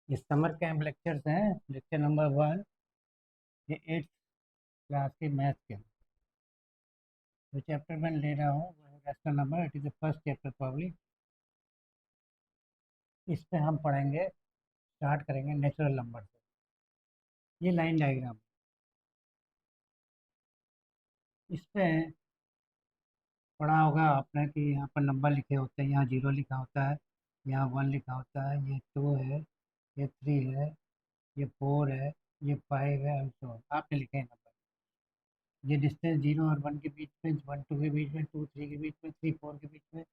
ये summer camp lectures हैं। Lecture number 1, ये 8th क्लास के मैथ के। जो चैप्टर मैं ले रहा हूँ वो है rational number. It is the first chapter probably. इस पे हम पढ़ेंगे, स्टार्ट करेंगे नेचुरल नंबर से। ये लाइन डायग्राम, इस पे पढ़ा होगा आपने कि यहाँ पर नंबर लिखे होते हैं। यहाँ 0 लिखा होता है, यहाँ 1 लिखा होता है, ये 2 है, ये 3 है, ये 4 है, ये 5 है और so on। आपने लिखे हैं नंबर। ये डिस्टेंस 0 और 1 के बीच में, 1 2 के बीच में, 2 3 के बीच में, 3 4 के बीच में,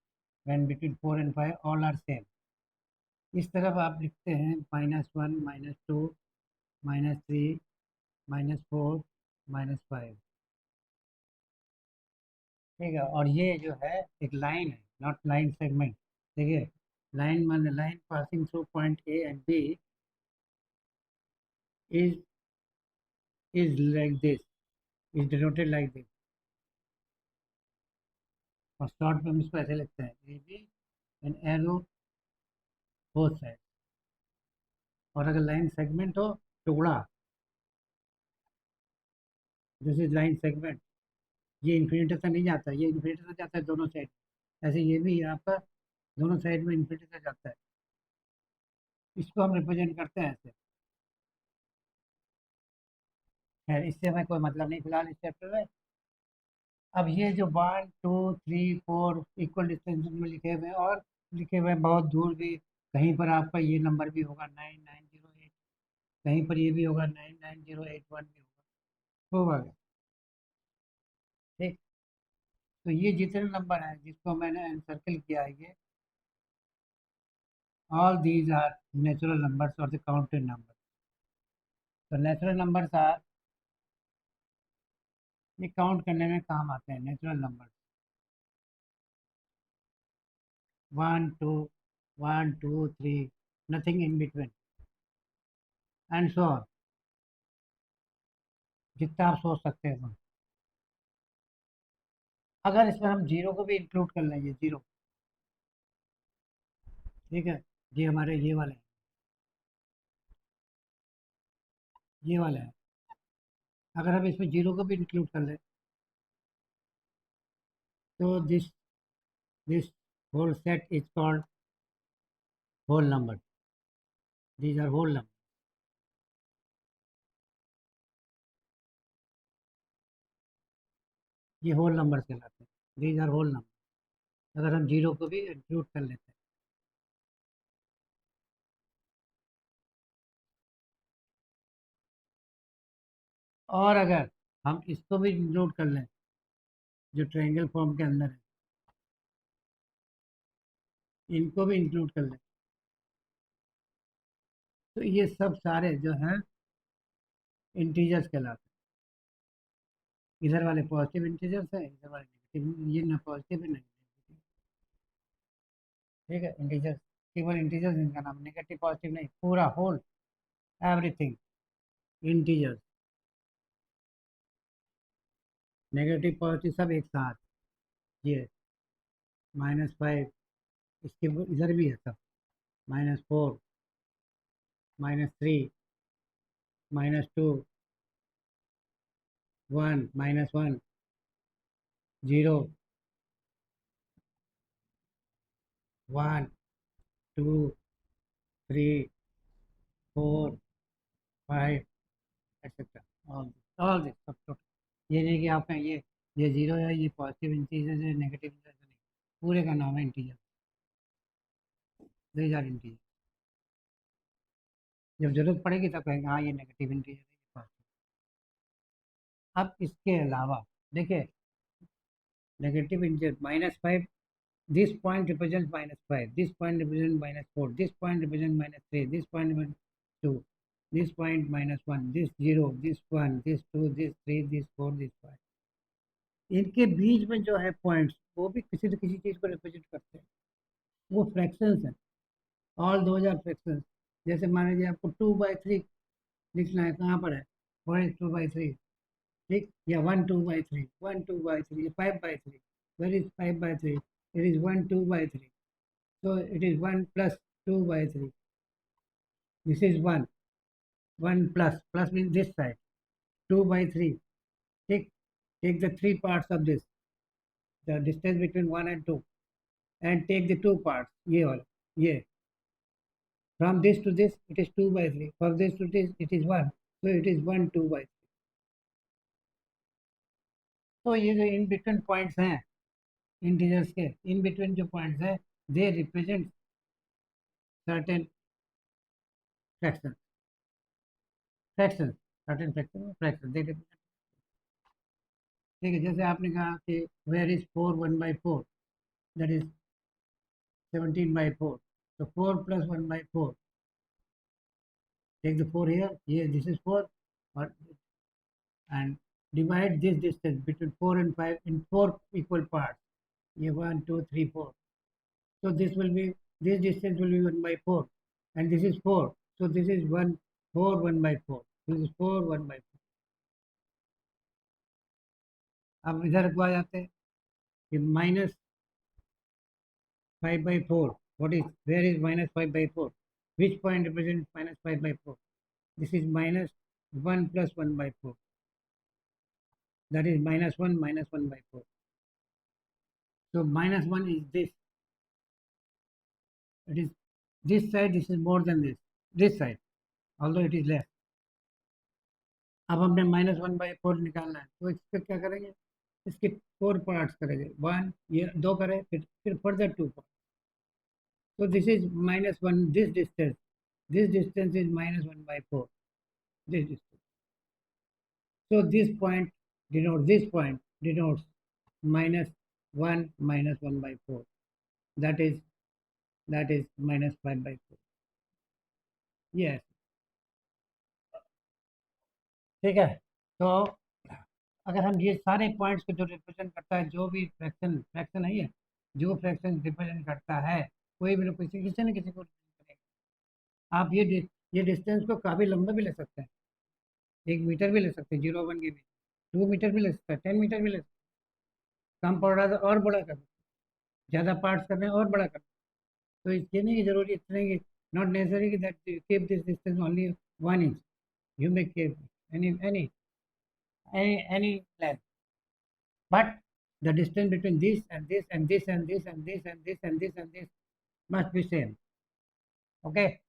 when between 4 and 5 all are same। इस तरफ आप लिखते हैं -1 -2 -3 -4 -5। ठीक है, और ये जो है एक लाइन है, नॉट लाइन सेगमेंट। देखिए, लाइन मान line passing through point A and B is is like this, is denoted like this. और शॉर्ट में हम इसको ऐसे लिखते हैं A B and arrow both side. और अगर लाइन सेगमेंट हो, टुकड़ा, दिस इज लाइन सेगमेंट। ये इन्फिनिटी तक नहीं जाता, ये इन्फिनिटी तक जाता है दोनों साइड। ऐसे ये भी है आपका, दोनों साइड में इन्फिनिटी तक जाता है। इसको हम रिप्रेजेंट करते हैं ऐसे। खैर, इससे हमें कोई मतलब नहीं फिलहाल इस चैप्टर में। अब ये जो 1 2 3 4 इक्वल डिस्टेंस में लिखे हुए हैं, और लिखे हुए हैं बहुत दूर भी। कहीं पर आपका ये नंबर भी होगा 9908, कहीं पर ये भी होगा 99081 भी होगा। ठीक। तो ये जितने नंबर हैं जिसको मैंने एनसर्कल किया है, ये all these are natural numbers और द काउंटेड नंबर। तो नेचुरल नंबर्स आर, ये काउंट करने में काम आते हैं natural number. 1 2 1 2 3, nothing in between and so on. जितना आप सोच सकते हैं। अगर इसमें हम जीरो को भी इंक्लूड कर लेंगे, जीरो, ठीक है, ये हमारे ये वाले हैं, ये वाले हैं। अगर हम इसमें जीरो को भी इंक्लूड कर लें, तो this whole set is called whole number. These are whole number. ये होल नंबर कहलाते हैं, दीज आर होल नंबर। अगर हम जीरो को भी इंक्लूड कर लेते हैं। और अगर हम इसको भी इंक्लूड कर लें, जो ट्रायंगल फॉर्म के अंदर है, इनको भी इंक्लूड कर लें, तो ये सब सारे जो हैं इंटीजर्स कहलाते हैं। इधर वाले पॉजिटिव इंटीजर्स हैं, इधर वाले नेगेटिव। ये ना पॉजिटिव है ना नेगेटिव। ठीक है, इंटीजर्स, केवल इंटीजर्स, इनका नाम नेगेटिव पॉजिटिव नहीं, पूरा whole everything integers. Negative positive सब एक साथ। ये -5, इसके इधर भी है सब। -4, -3, -2, 1, -1, 0, 1 2 3 4 5 एक्सेट्रा। ऑल दिस सब टोटल। ये नहीं कि आपका ये जीरो है, ये पॉजिटिव इंटीजर है, नेगेटिव इंटीजर नहीं। पूरे का नाम है इंटीजर। These are integer. जब जरूरत पड़ेगी तब कहेंगे हाँ ये नेगेटिव इंटीजर है, ये positive। अब इसके अलावा देखिए, negative integer -5, this point represents -5, this point represents -4, this point represents -3, this point represents 2, this point -1, this 0, this 1, this 2, this 3, this 4, this 5। इनके बीच में जो है पॉइंट्स, वो भी किसी न किसी चीज़ को रिप्रेजेंट करते हैं। वो फ्रैक्शंस हैं, ऑल दोज आर फ्रैक्शंस। जैसे मान लीजिए आपको 2/3 लिखना है, कहाँ पर है, व्हाट इज 2/3? ठीक, या 1 2/3, 1 2/3, 5/3, where is 5/3? It is 1 2/3। So it is 1 + 2/3। This is 1. 1 plus. Plus means this side. 2 by 3. Take the 3 parts of this. The distance between 1 and 2. And take the 2 parts. ये वाला. ये. From this to this, it is 2 by 3. From this to this, it is 1. So it is 1, 2 by 3. तो ये जो in between points हैं integers के, in between जो points है, they represent certain fraction. Fraction, certain fraction, fraction they represent. ठीक है, जैसे आपने कहा कि where is 4 1 by 4, that is 17 by 4. So 4 plus 1 by 4. Take the 4 here. Here this is 4, and divide this distance between 4 and 5 in 4 equal parts. Here 1 2 3 4. So this distance will be 1 by 4, and this is 4. So this is 1 4 1 by 4. This is 4 1 by 4. अब इधर को आ जाते हैं कि minus 5 by 4. Where is minus 5 by 4? Which point represents minus 5 by 4? This is minus 1 plus 1 by 4. That is minus 1 by 4. So minus 1 is this. It is this side. This is more than this side, although it is less. अब हमने minus 1 by 4 निकालना है, तो इसका क्या करेंगे? इसके 4 parts करेंगे. 1 ये 2 करें, फिर further 2 parts. So this is minus 1. This distance is minus 1 by 4. This distance. So this point denotes minus 1 minus 1 by 4. That is minus 5 by 4. Yes. ठीक है. तो अगर हम ये सारे पॉइंट्स को जो रिप्रेजेंट करता है, जो भी फ्रैक्शन नहीं है, जो फ्रैक्शन रिप्रेजेंट करता है, कोई भी किसी न किसी को represent करेगा. आप ये डिस्टेंस को काफ़ी लंबा भी ले सकते हैं. 1 मीटर भी ले सकते हैं 0 1 के बीच. 2 मीटर भी ले सकते हैं, 10 मीटर भी ले सकते हैं. कम पड़ रहा था और बड़ा कर सकते हैं, ज़्यादा पार्ट्स कर रहे हैं और बड़ा कर सकते हैं. तो इसके नहीं की जरूरी इतने की, नॉट नेसेसरी कि that keep this distance only 1 inch. You may keep any length, but the distance between this and this and this and this and this and this and this and this must be same. Okay,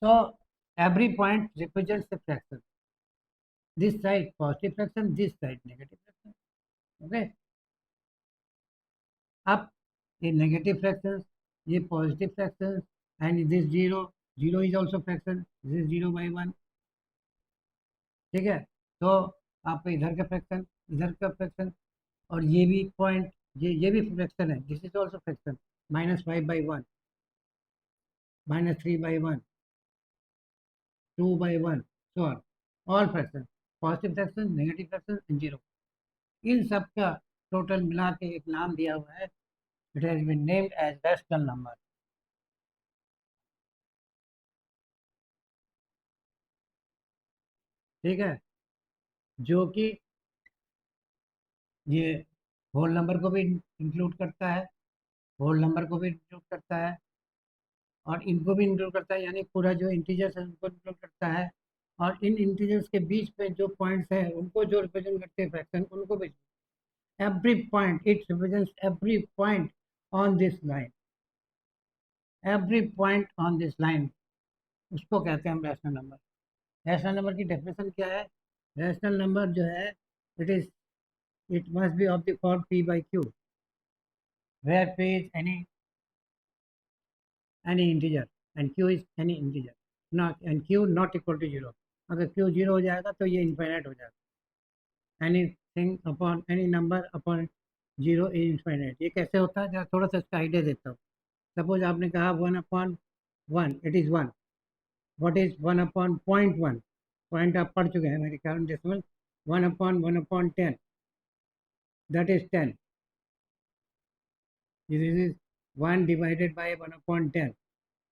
so every point represents a fraction. This side positive fraction, this side negative fraction. Okay, up a negative fractions, ये positive fractions, and this 0 is also fraction. This is 0 by 1. ठीक है, तो आपका इधर का fraction, इधर का fraction, और ये भी पॉइंट, ये भी फ्रैक्शन है. This is also fraction. minus 5 by 1, minus 3 by 1, 2 by 1, so on. All fraction, positive fraction, negative fraction and zero, इन सब का टोटल मिला के एक नाम दिया हुआ है. It has been named as rational number. ठीक है, जो कि ये होल नंबर को भी इंक्लूड करता है, होल नंबर को भी इंक्लूड करता है, और इनको भी इंक्लूड करता है, यानी पूरा जो इंटीजर्स है उनको इंक्लूड करता है, और इन इंटीजर्स के बीच में जो पॉइंट्स हैं उनको जो रिप्रेजेंट करते हैं फ्रैक्शन, उनको भी. Every point, it represents every point on this line. Every point on this line, उसको कहते हैं हम रैशनल नंबर. रैशनल नंबर की डेफिनेशन क्या है? रैशनल नंबर जो है, it must be of the form p by q, where p is any integer and q is any integer, not and q not equal to 0. अगर q 0 हो जाएगा तो ये इनफाइनाइट हो जाएगा. Anything upon any number upon 0 is infinite. ये कैसे होता है, जरा थोड़ा सा इसका आइडिया देता हूँ. सपोज आपने कहा 1/1, it is 1. What is 1/0.1? Point आप पढ़ चुके हैं मेरे ख्याल decimal. 1/1/10, that is 10. This is 1 divided by 1/10.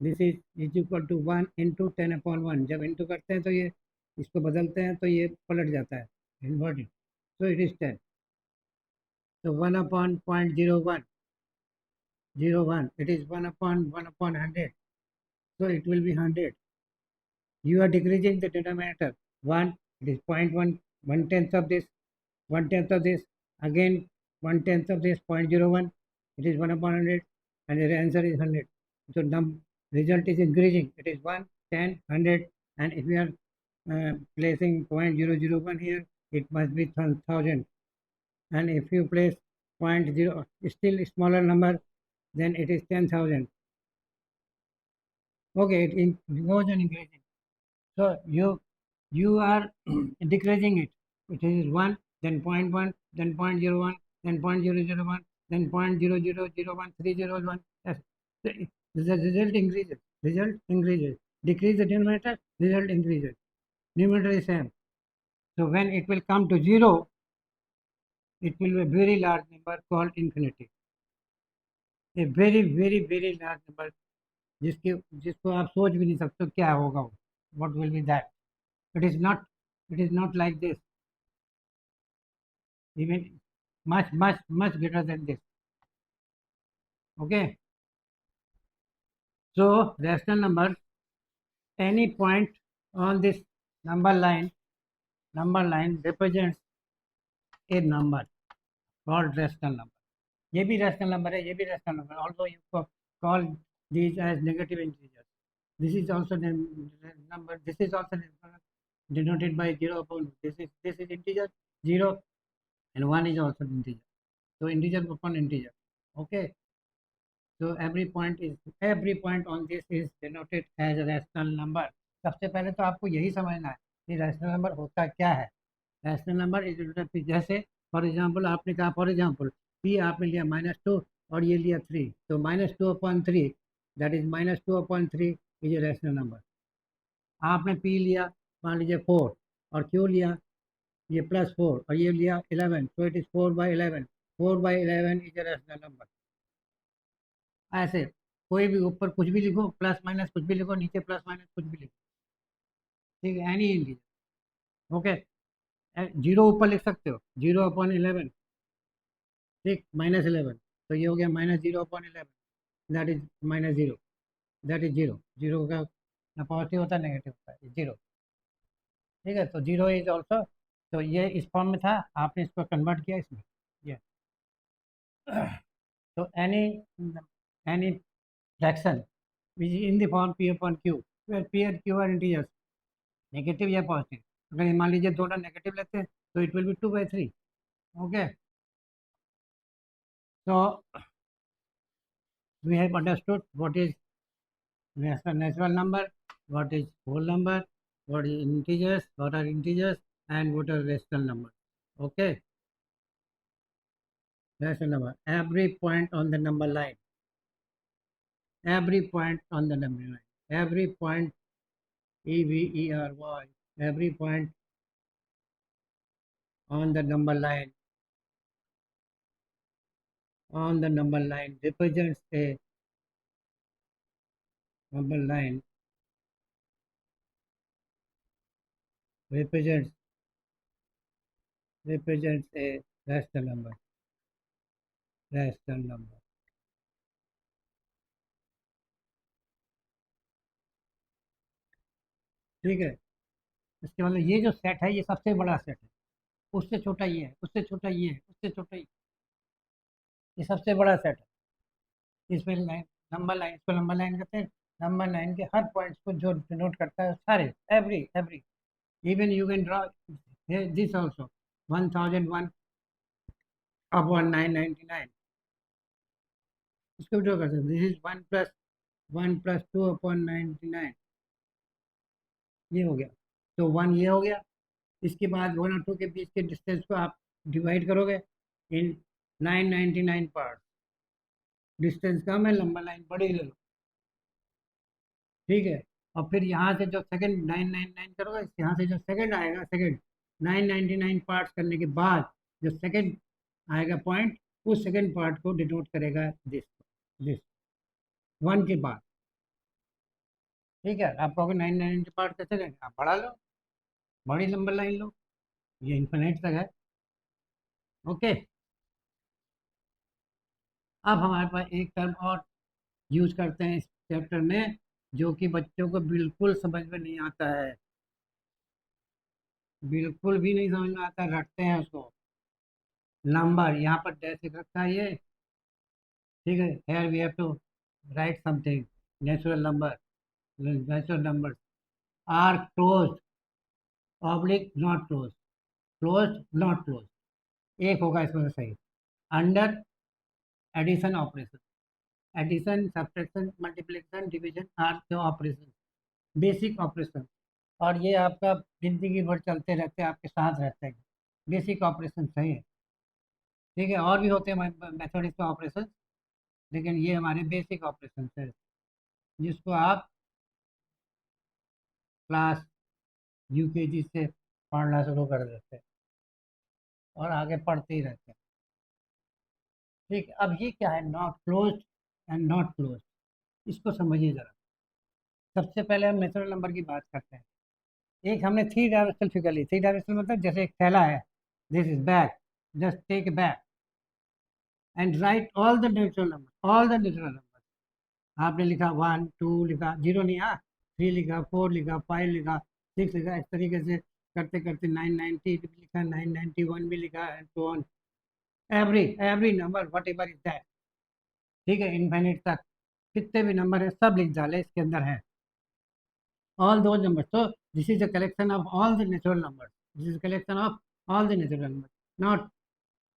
This is equal to 1 into 10/1. जब इंटू करते हैं तो ये इसको बदलते हैं तो ये पलट जाता है, inverted. So it is 10. So 1/0.01, it is 1/1/100. So it will be 100. You are decreasing the denominator. 1, it is 0.1, 1/10 of this, 1/10 of this, again 1/10 of this, 0.01, it is 1/100, and the answer is 100. So result is increasing. It is 1, 10, 100, and if we are placing 0.001 here, it must be 1000. And if you place 0.0, still smaller number, then it is 10,000. Okay, it goes on increasing. So you are decreasing it. It is 1, then 0.1, then 0.01, then 0.001, then 0.0001301. Yes. The result increases. Result increases. Decrease the denominator, result increases. Numerator is same. So when it will come to 0, it will be a very large number called infinity. A very very very large number जिसको आप सोच भी नहीं सकते क्या होगा वो. What will be that? It is not like this. Even much greater than this. Okay. So rational number, any point on this number line represents a number called rational number. ये भी rational number है, ये भी rational number. Although you call these as negative integers. This is also number. This is also denoted by 0 upon this is integer 0, and 1 is also integer. So integer upon integer. Okay. So every point on this is denoted as a rational number. सबसे पहले तो आपको यही समझना है कि rational number होता क्या है. रैशनल नंबर इज जैसे फॉर एग्जांपल आपने कहा, फॉर एग्जांपल p आपने लिया -2 और ये लिया 3, तो -2/3 that is -2/3 is a rational number. आपने p लिया मान लीजिए 4 और q लिया ये +4 और ये लिया 11, तो it is 4/11. 4/11 is a rational number. ऐसे कोई भी ऊपर कुछ भी लिखो, प्लस माइनस कुछ भी लिखो, नीचे प्लस माइनस कुछ भी लिखो. ठीक है, एनी इंटीजर. ओके. 0 ऊपर लिख सकते हो, 0/11. ठीक, -11, तो ये हो गया -0/11. That is -0. That is 0. 0 का ना पॉजिटिव होता है नेगेटिव होता है, 0. ठीक है, तो 0 इज ऑल्सो. तो ये इस फॉर्म में था, आपने इसको कन्वर्ट किया इसमें. ये तो any fraction in the form p upon q, where p and q are integers, negative या पॉजिटिव. अगर मान लीजिए दोनों नेगेटिव लेते हैं तो it will be 2/3. Okay. So we have understood what is natural number, what is whole number, what is integers, what are integers, and what are rational number. Okay. Rational number. Every point on the number line. Every point on the number line. Every point EVERY. Every point on the number line. On the number line represents a number line represents a rational number. Rational number. ठीक है. इसके मतलब ये जो set है ये सबसे बड़ा सेट है. उससे छोटा ये है, उससे छोटा ये है, उससे छोटा ये सबसे बड़ा सेट है. इसमें नंबर लाइन, इसको नंबर लाइन कहते हैं. नंबर लाइन के हर पॉइंट्स को जो डिनोट करता है सारे, every even you can draw this also 1001 upon 999. इसको ड्रॉ कर सकते. This is 1 + 2 upon 99. ये हो गया. तो 1 ये हो गया. इसके बाद 1 और 2 के बीच के डिस्टेंस को आप डिवाइड करोगे इन 999 पार्ट. डिस्टेंस कम है, लंबा लाइन बड़ी ले लो. ठीक है. और फिर यहाँ से जो सेकंड 999 करोगे, यहाँ से जो सेकंड आएगा, सेकंड 999 पार्ट्स करने के बाद जो सेकंड आएगा पॉइंट, उस सेकंड पार्ट को डिनोट करेगा दिस 1 के बाद. ठीक है. आप कहोगे 999 पार्ट कैसे करेंगे? आप बढ़ा लो, बड़ी नंबर लाइन लो, ये इन्फिनिट तक है. ओके. अब हमारे पास एक टर्म और यूज करते हैं इस चैप्टर में, जो कि बच्चों को बिल्कुल समझ में नहीं आता है, बिल्कुल भी नहीं समझ में आता, रटते हैं उसको। नंबर यहाँ पर डैश लिख रखा है ये, ठीक है। Here we have to write something, natural number, natural number are close, oblique not close, close not close, एक होगा इसमें से सही। Under addition operation, addition subtraction multiplication division are the operation, basic operation. और ये आपका जिंदगी भर चलते रहते हैं, आपके साथ रहते हैं। बेसिक ऑपरेशन सही है, ठीक है। और भी होते हैं मैथमेटिक्स के ऑपरेशन, लेकिन ये हमारे बेसिक ऑपरेशन है, जिसको आप क्लास यूकेजी से पढ़ना शुरू कर देते हैं और आगे पढ़ते ही रहते हैं, ठीक है। अब ये क्या है, not close and not close, इसको समझिए जरा। सबसे पहले हम नेचुरल नंबर की बात करते हैं। एक हमने थ्री डायमेंशनल फिगर ली, थ्री डायमेंशनल मतलब जैसे एक थैला है, this is bag, just take a bag and write all the natural number, all the natural number. आपने लिखा वन टू लिखा, जीरो नहीं, हाँ, थ्री लिखा, फोर लिखा, फाइव लिखा, सिक्स लिखा, इस तरीके से करते करते 990 भी लिखा, 991 भी लिखा, and so on, every every number what ever is that, ठीक है, इनफाइनाइट तक कितने भी नंबर है सब लिख डाले इसके अंदर है, all those numbers. So this is a collection of all the natural numbers. This is a collection of all the natural numbers. Not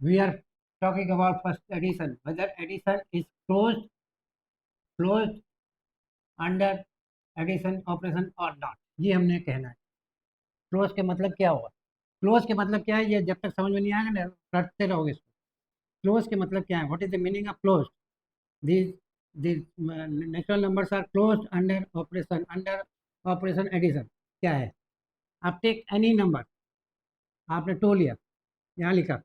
we are talking about first addition. Whether addition is closed under addition operation or not. ये हमने कहना है। Close के मतलब क्या हुआ? Close के मतलब क्या है? ये जब तक समझ में नहीं आएगा ना, रटते रहोगे इसको। क्लोज के मतलब क्या है? What is the meaning of close? These these natural numbers are closed under operation addition. क्या है? आप टेक एनी नंबर, आपने टू लिया, यहाँ लिखा,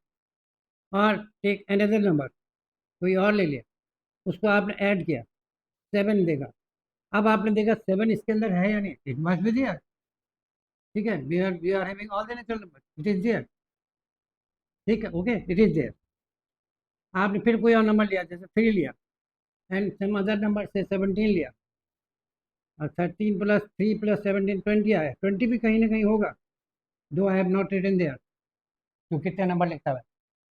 और टेक अनदर नंबर, कोई और ले लिया, उसको आपने ऐड किया, सेवन देगा। अब आपने देखा सेवन इसके अंदर है या नहीं, इट मस्ट बी देयर, ठीक है। We are having all the natural number, it is there, ठीक है, ओके, इट इज देयर। आपने फिर कोई और नंबर लिया, जैसे थ्री लिया, एंड सम अदर नंबर से 17 लिया, और 13 प्लस 3 प्लस 17 20 आया, 20 भी कहीं ना कहीं होगा, though I have not written there, तो कितने नंबर लिखता है,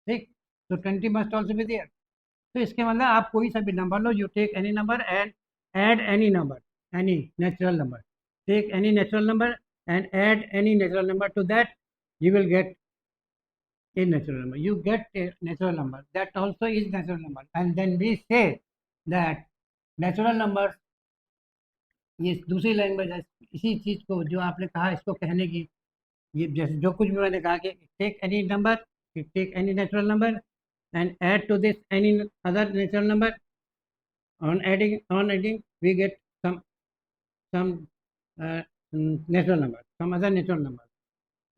ठीक, तो 20 मस्ट ऑल्सो बी देयर। तो इसके मतलब आप कोई सा भी नंबर लो, you take any number and add any number, any natural number, take any natural number and add any natural number to that, you will get a natural number, you get a natural number that also is natural number, and then we say that natural numbers, ये दूसरी language है इसी चीज को जो आपने कहा इसको कहने की, ये जैसे जो कुछ भी मैंने कहा कि take any number, take any natural number and add to this any other natural number, on adding we get some natural number, some other natural number.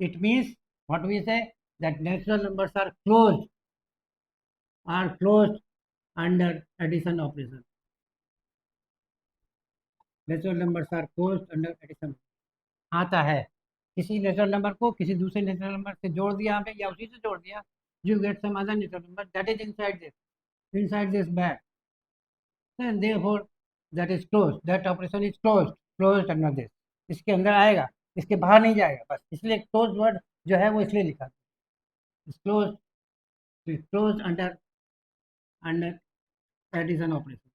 It means what we say, that natural numbers are closed under addition operation. Natural numbers are closed under addition. आता है, किसी natural number को किसी दूसरे natural number से जोड़ दिया आपने या उसी से जोड़ दिया, you get some other natural number that is inside this bag, and therefore that is closed, that operation is closed under this, इसके अंदर आएगा, इसके बाहर नहीं जाएगा, बस इसलिए क्लोज वर्ड जो है वो इसलिए लिखा close, close under under addition operation,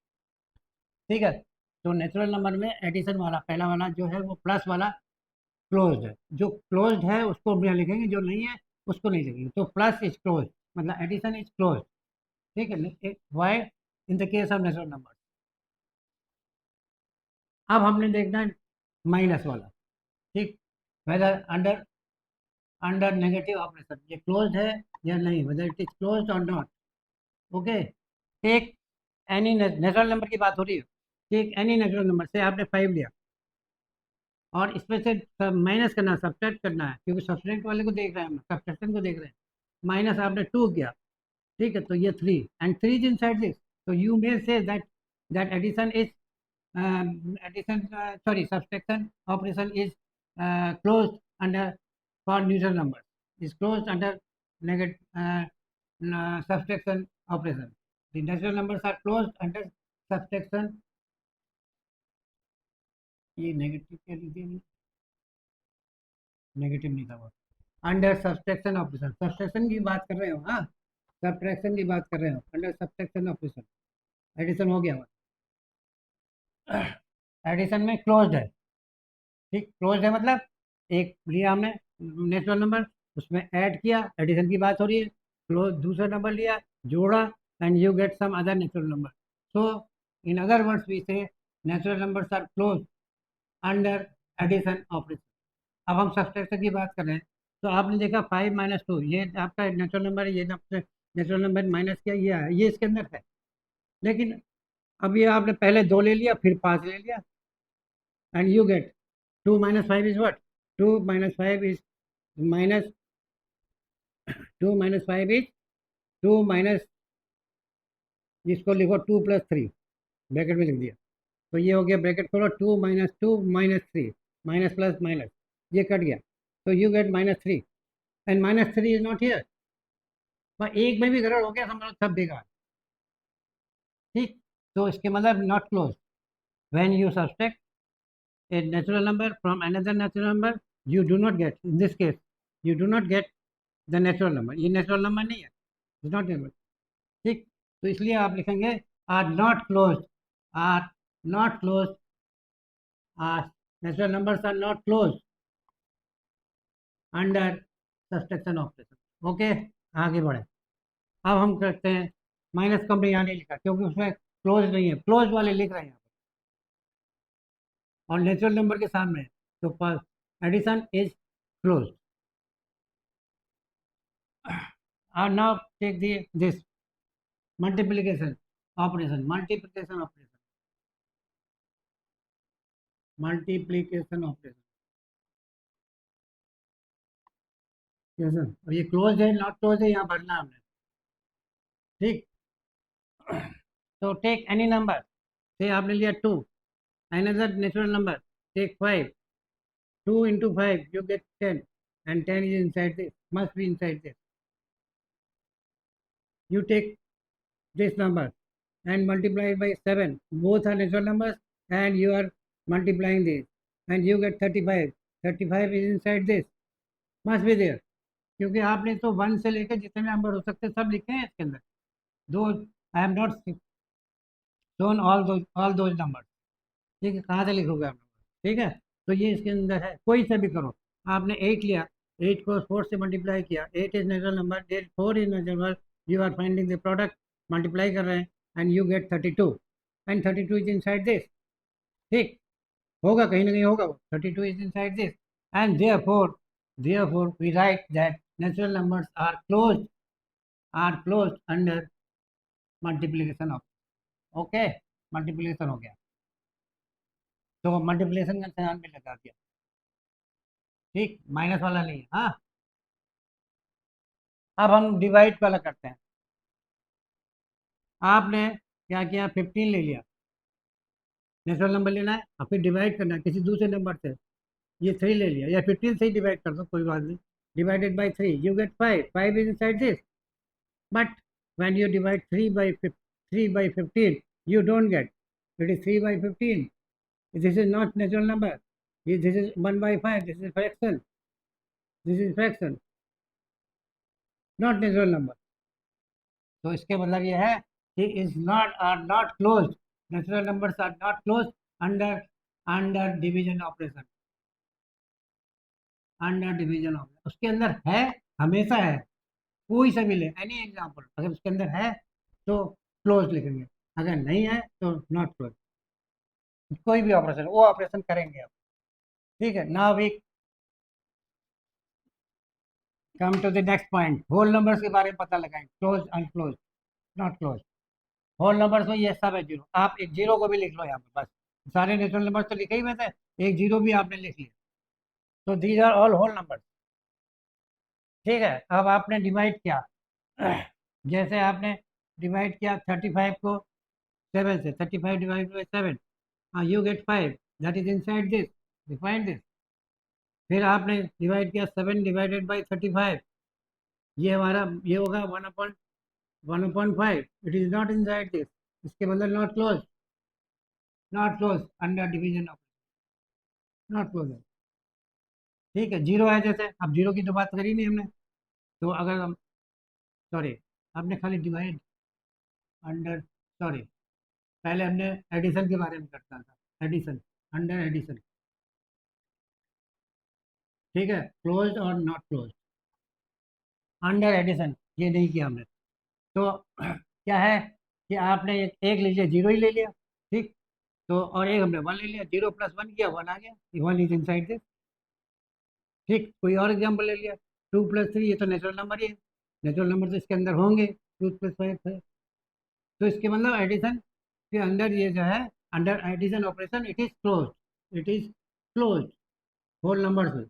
ठीक है। तो नेचुरल नंबर में एडिशन वाला पहला वाला जो है वो प्लस वाला क्लोज्ड है, जो क्लोज्ड है उसको हम यहाँ लिखेंगे, जो नहीं है उसको नहीं लिखेंगे। तो प्लस इज क्लोज मतलब एडिशन इज क्लोज, ठीक है। Why in the case of natural number. अब हमने देखना है माइनस वाला, ठीक, whether under under negative operation ये क्लोज्ड है या नहीं, वेदर इट इज क्लोज्ड और not, okay. Take any natural number की बात हो रही है, टेक एनी नेचुरल नंबर से आपने फाइव लिया और इसमें से माइनस करना, सब्ट्रैक्ट करना है, क्योंकि सब्ट्रैक्ट वाले को देख रहे हैं हम, सब्ट्रैक्शन को देख रहे हैं। माइनस आपने टू किया, ठीक है, तो ये three and three is inside this, तो you may say that addition is addition sorry subtraction operation is closed under for neutral numbers, is closed under negative subtraction operation. The natural numbers are closed under subtraction ये negative क्या लिख दिया, negative नहीं था वो। Under subtraction operation, subtraction की बात कर रहे हो, हाँ सब्ट्रैक्शन की बात कर रहे हो, अंडर सब्सट्रैक्शन ऑपरेशन। एडिशन हो गया, एडिशन में क्लोज्ड है, ठीक क्लोज्ड है मतलब एक लिया हमने नेचुरल नंबर, उसमें ऐड किया, एडिशन की बात हो रही है, क्लोज दूसरा नंबर लिया, जोड़ा, and you get some other natural number. So in other words we say natural numbers are close under addition operation. अब हम सब्सट्रैक्शन की बात कर रहे हैं, तो आपने देखा 5 - 2, ये आपका नेचुरल नंबर है, ये नेचुरल नंबर माइनस किया, ये है, ये इसके अंदर है। लेकिन अब ये आपने पहले 2 ले लिया, फिर 5 ले लिया, and you gate 2 - 5 is what, 2 - 5 is minus, 2 - 5 is 2 जिसको लिखो 2 + 3, ब्रैकेट में लिख दिया, तो ये हो गया, ब्रैकेट खोलो, 2 - 2 - 3, माइनस प्लस माइनस, ये कट गया, तो you get -3, and -3 is not here, पर एक में भी गड़बड़ हो गया समझो सब बेकार, ठीक। तो इसके मतलब not close, when you subtract a natural number from another natural number, you do not get, in this case you do not get the natural number, ये natural number नहीं है, it's not natural, ठीक। तो इसलिए आप लिखेंगे are not closed, are not closed, are natural numbers are not closed under subtraction operation। Okay, आगे बढ़े। अब हम करते हैं, माइनस का हमने यहाँ नहीं लिखा क्योंकि उसमें क्लोज नहीं है, क्लोज वाले लिख रहे हैं और नेचुरल नंबर के सामने, तो addition is close. now take the this multiplication operation, multiplication operation, yes sir। अब ये क्लोज है नॉट क्लोज है, यहाँ भरना है हमने, ठीक। तो टेक एनी नंबर, से आपने लिया 2, another natural number, take 5, 2 into 5 you get 10, and 10 is inside this, must be inside this, you take this number and multiply it by 7, both are natural numbers, and you are multiplying this, and you get 35, 35 is inside this, must be there, क्योंकि आपने तो 1 से लेकर जितने number हो सकते सब लिखे हैं इसके अंदर, दो I am not shown all those number, ठीक है, कहाँ से लिखोगे आप नंबर, ठीक है। तो ये इसके अंदर है, कोई से भी करो, आपने 8 लिया, 8 को 4 से मल्टीप्लाई किया, 8 is natural number, 4 is natural number, you are finding the product, multiply कर रहे हैं, and you get 32, and 32 is inside this, ठीक, होगा कहीं ना कहीं होगा वो, 32 is inside this, and therefore we write that natural numbers are closed under multiplication of, okay, multiplication हो गया, तो मल्टीप्लिकेशन का निशान भी लगा दिया, ठीक, माइनस वाला नहीं है, हाँ। अब हम डिवाइड वाला करते हैं, आपने क्या किया, 15 ले लिया, नेचुरल नंबर लेना है और फिर डिवाइड करना है किसी दूसरे नंबर से, ये 3 ले लिया, या 15 से ही डिवाइड कर दो, कोई बात नहीं, divided by 3 you get 5, 5 is inside this, but when you divide 3 by 15 you don't get, it is 3 by 15, this is not natural number, this is 1 by 5, this is fraction, not natural number। तो इसके मतलब ये है कि is not are not closed, natural numbers are not closed under division operation, under division operation, उसके अंदर है, हमेशा है, कोई सा भी ले, एनी एग्जाम्पल, अगर उसके अंदर है तो क्लोज लिखेंगे, अगर नहीं है तो नॉट क्लोज, कोई भी ऑपरेशन वो ऑपरेशन करेंगे आप, ठीक है। Now we come to the next point, whole numbers के बारे में पता लगाएं, close unclose not close, whole numbers में ये सब है जीरो, आप एक जीरो को भी लिख लो यहाँ पर, बस सारे नेचुरल नंबर्स तो लिखे ही में थे, एक जीरो भी आपने लिख लिया, तो these are all whole number, ठीक है। अब आपने डिवाइड किया, जैसे आपने डिवाइड किया 35 को 7 से, 35 divide by 7, you get 5, that is inside this, define this, फिर आपने डिवाइड किया 7 डिवाइडेड बाई 35, ये हमारा ये होगा 1/5, it is not inside this, इसके मतलब not close, not close under division of, not close है। ठीक है, जीरो है जैसे, अब जीरो की तो बात करी नहीं हमने। तो अगर हम, सॉरी, आपने खाली डिवाइड अंडर, सॉरी, पहले हमने एडिशन के बारे में करता था, एडिशन, अंडर एडिशन। ठीक है, क्लोज और नॉट क्लोज, अंडर एडिशन ये नहीं किया हमने। तो क्या है कि आपने एक ले लिया, जीरो ही ले लिया। ठीक, तो और एक हमने वन ले लिया, जीरो प्लस वन किया, वन आ गया, वन इज इनसाइड दिस। ठीक, कोई और एग्जाम्पल ले लिया, टू प्लस थ्री, ये तो नेचुरल नंबर ही है, नेचुरल नंबर तो इसके अंदर होंगे, टू प्लस फाइव है। तो इसके मतलब एडिशन के अंदर ये जो है, under addition operation it is close, it is close whole number से।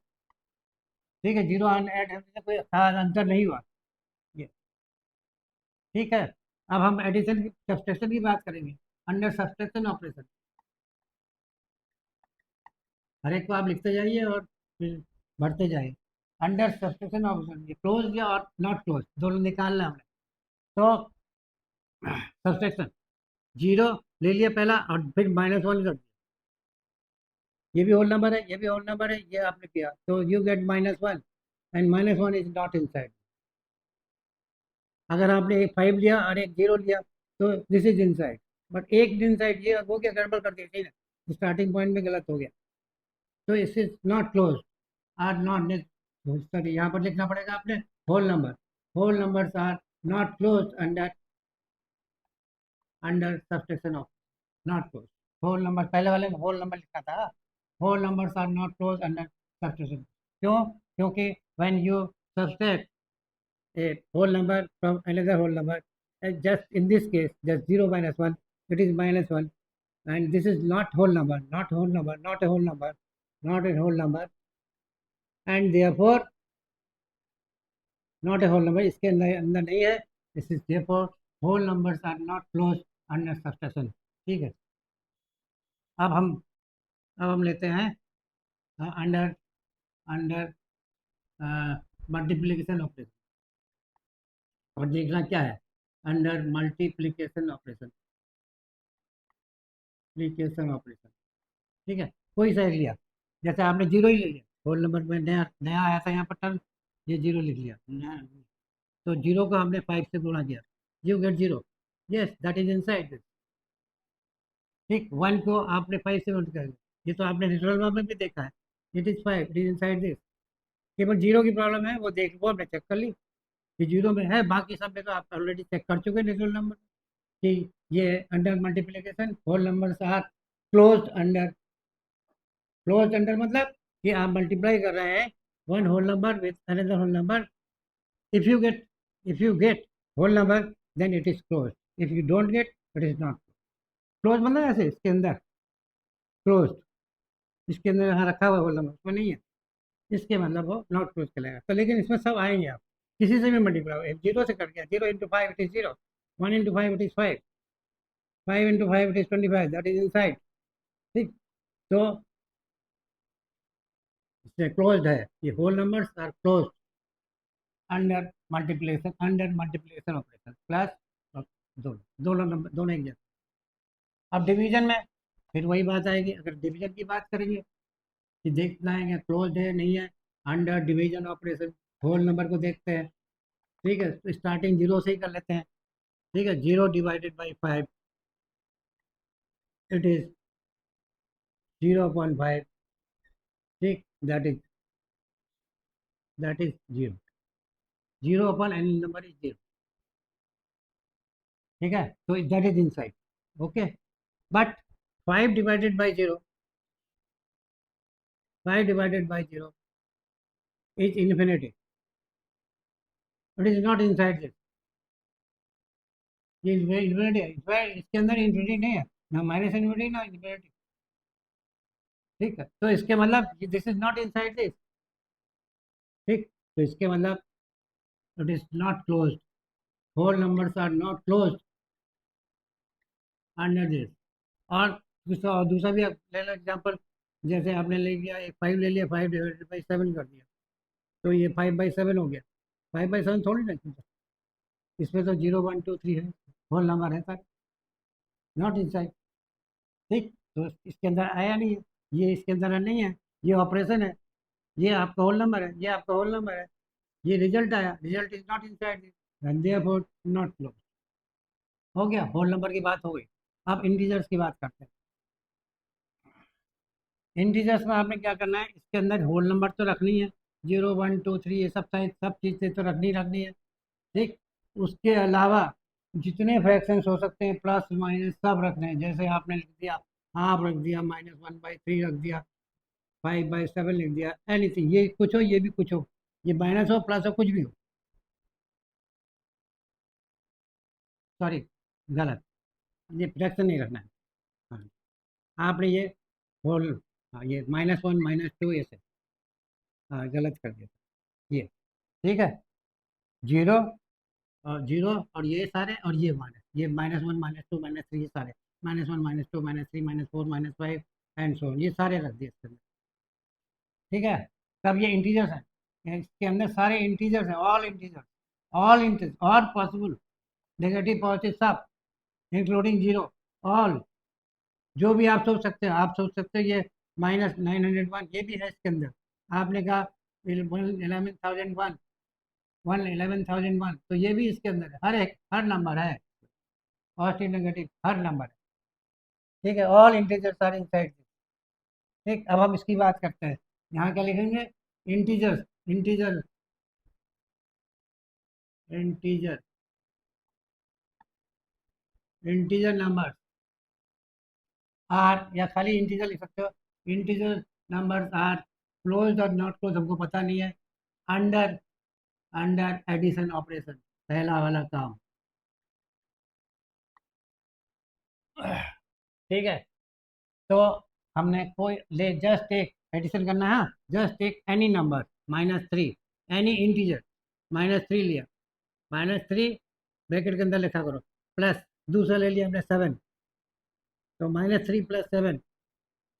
ठीक है, जीरो ऐड होने से कोई खास अंतर नहीं हुआ ये। ठीक है, अब हम एडिशन की सब्सट्रैक्शन की बात करेंगे, अंडर सब्सट्रैक्शन ऑपरेशन। हर एक को आप लिखते जाइए और फिर भरते जाइए। अंडर सब्सट्रैक्शन ऑपरेशन, ये क्लोज या और नॉट क्लोज दोनों निकालना है हमने। तो सब्सट्रैक्शन, जीरो ले लिया पहला और फिर माइनस वन कर दिया, ये भी होल नंबर है, ये भी होल नंबर है, ये आपने किया, तो you get minus one, and minus one is not inside. अगर आपने एक फाइव लिया और एक जीरो लिया तो दिस इज इनसाइड, बट एक इनसाइड, ये वो क्या गड़बड़ कर दी थी ना, स्टार्टिंग पॉइंट में गलत हो गया। तो इस is not close, are not, sorry यहाँ पर लिखना पड़ेगा आपने whole number, whole numbers are not close under, under subtraction of, not close. Whole number पहले वाले में होल नंबर लिखा था, whole numbers are not close under subtraction. क्यों? क्योंकि when you subtract a whole number from another whole number, just in this case just 0 minus 1, it is minus 1, and this is not whole number, not whole number, not a whole number, not a whole number, and therefore not a whole number, इसके अंदर अंदर नहीं है, this is therefore whole numbers are not closed under subtraction। ठीक है, अब हम लेते हैं अंडर, अंडर मल्टीप्लिकेशन ऑपरेशन, और देखना क्या है, under multiplication operation, multiplication operation. ठीक है, कोई सा एक लिया, जैसे आपने जीरो ही ले लिया, होल नंबर में नया नया आया था यहाँ पर टर्म, ये जीरो लिख लिया तो जीरो को हमने फाइव से गुणा किया, you get zero, yes that is inside this. ठीक, वन को आपने फाइव से मल्टीप्लाई किया, ये तो आपने नेचुरल नंबर में भी देखा है, it is five, it is inside this. केवल जीरो की प्रॉब्लम है, वो देख, वो हमने चेक कर ली कि जीरो में है, बाकी सब में तो आप ऑलरेडी चेक कर चुके नेचुरल नंबर कि ये under multiplication whole numbers are closed under, close under मतलब कि आप मल्टीप्लाई कर रहे हैं one whole number with another whole number, if you get, if you get whole number then it is close, if you don't get it is not close. मतलब ऐसे इसके अंदर क्लोज, इसके अंदर यहाँ रखा हुआ होल नंबर उसमें नहीं है, इसके मतलब वो नॉट क्लोज कहलाएगा। तो लेकिन इसमें सब आएंगे, आप किसी से भी मल्टीप्लाई, जीरो से कर दिया, zero into five it is zero, one into five it is five, five into five it is 25, that is inside. ठीक, तो इससे क्लोज्ड है, ये whole numbers are close under multiplication, under multiplication operation plus, दोनों दोनों number दोनों एक जैसे। अब डिवीजन में फिर वही बात आएगी, अगर डिवीजन की बात करेंगे कि देखना है क्लोज है नहीं है, under division operation whole number को देखते हैं। ठीक है, तो स्टार्टिंग जीरो से ही कर लेते हैं। ठीक है, zero divided by five it is 0.5। ठीक, that is zero, zero upon any number is zero. ठीक है, तो that is inside, okay. But five divided by zero, five divided by zero is infinity, it is not inside this, ये infinity है, इसके अंदर infinity नहीं है, ना माइनस इन्फिनिटी ना इन्फिनिटी। ठीक है, तो इसके मतलब this is not inside this. ठीक, तो इसके मतलब it is not closed, whole numbers are not closed under this. और दूसरा भी आप ले लो एग्जाम्पल, जैसे आपने ले लिया एक फाइव ले लिया, फाइव डिवाइडेड बाई सेवन कर दिया, तो ये फाइव बाई सेवन हो गया, फाइव बाई सेवन थोड़ी ना, इसमें तो जीरो वन टू थ्री है, होल नंबर है सर, नॉट इनसाइड। ठीक, तो इसके अंदर आया नहीं है, ये इसके अंदर नहीं है, ये ऑपरेशन है, ये आपका होल नंबर है, ये आपका होल नंबर है, ये रिजल्ट आया, result is not inside this and therefore not close. हो गया, होल नंबर की बात हो गई। अब इंटीजर्स की बात करते हैं। इंटीजर्स में आपने क्या करना है, इसके अंदर होल नंबर तो रखनी है, 0 1 2 3 ये सब साइज सब चीज़ें तो रखनी है, ठीक। उसके अलावा जितने फ्रैक्शंस हो सकते हैं प्लस माइनस सब रखने हैं, जैसे आपने लिख दिया हाफ रख दिया, -1/3 रख दिया, 5/7 लिख दिया, एनीथिंग, ये कुछ हो ये भी कुछ हो, ये माइनस हो प्लस हो कुछ भी हो, सॉरी गलत, ये फ्रैक्शन नहीं रखना है। हाँ, आपने ये होल, हाँ ये -1 -2 ऐसे, हाँ गलत कर दिया ये, ठीक है। जीरो और जीरो और ये सारे और ये माइनस, ये -1 -2 -3 ये सारे, -1 -2 -3 -4 -5 एंड सो ये सारे रख दिए इसके अंदर, ठीक है। तब ये इंटीजर्स हैं, इसके अंदर सारे इंटीजर्स हैं, ऑल इंटीजर्स और पॉसिबल नेगेटिव पॉजिटिव सब, इंक्लूडिंग जीरो, ऑल, जो भी आप सोच सकते हो, आप सोच सकते हो ये -901 ये भी है इसके अंदर, आपने कहा 11,001 111,001 तो ये भी इसके अंदर है, हर नंबर है, पॉजिटिव नेगेटिव हर नंबर है, ठीक है, ऑल इंटीजर्स आर इनसाइड, ठीक। अब हम इसकी बात करते हैं, यहाँ क्या लिखेंगे, integers, integer integer integer number are, या खाली इंटीजर लिख सकते हो, इंटीजर नंबर आर क्लोज और नॉट क्लोज हमको पता नहीं है, अंडर अंडर एडिशन ऑपरेशन, पहला वाला काम, ठीक है। तो हमने कोई ले जस्ट एक एडिशन करना है, जस्ट एक एनी नंबर -3, एनी इंटीजर -3 लिया, -3 ब्रैकेट के अंदर लिखा करो, प्लस दूसरा ले लिया हमने 7, तो -3 + 7,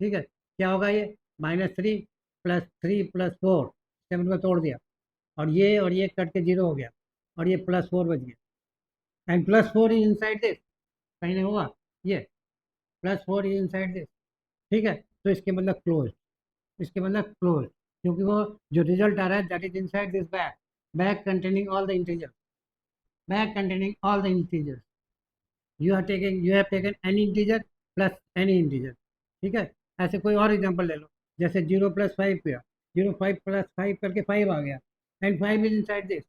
ठीक है, क्या होगा ये, -3 + 3 + 4, 7 को तोड़ दिया, और ये कट के जीरो हो गया, और ये +4 बच गया, एंड +4 इज इनसाइड दिस, कहीं नहीं होगा ये, +4 इज इनसाइड दिस, ठीक है। तो इसके मतलब क्लोज, इसके मतलब क्लोज, क्योंकि वो जो रिजल्ट आ रहा है that is inside this bag, bag containing all the integer, bag containing all the integer, you have taken any integer plus any integer, ठीक है। ऐसे कोई और एग्जांपल ले लो, जैसे 0 + 5 किया, 0 5 + 5 करके 5 आ गया, एंड 5 इज इनसाइड दिस,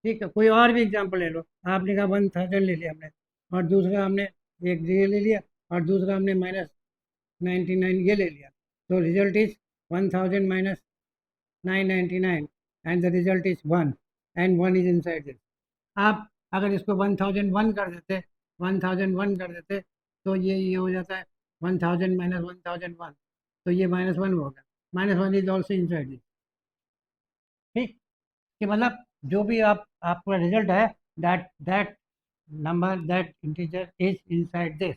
ठीक है। कोई और भी एग्जांपल ले लो, आपने कहा 1000 ले लिया हमने, और दूसरा हमने एक ये ले लिया, और दूसरा हमने -99 ये ले लिया, तो result is 1000 -999 and the result is 1, and 1 is inside this. आप अगर इसको 1001 कर देते, 1001 कर देते, तो ये हो जाता है 1000 -1001, तो ये -1 होगा, -1 इज ऑल्सो इनसाइड दिस, ठीक। कि मतलब जो भी आपका रिजल्ट है, that number that integer is inside this,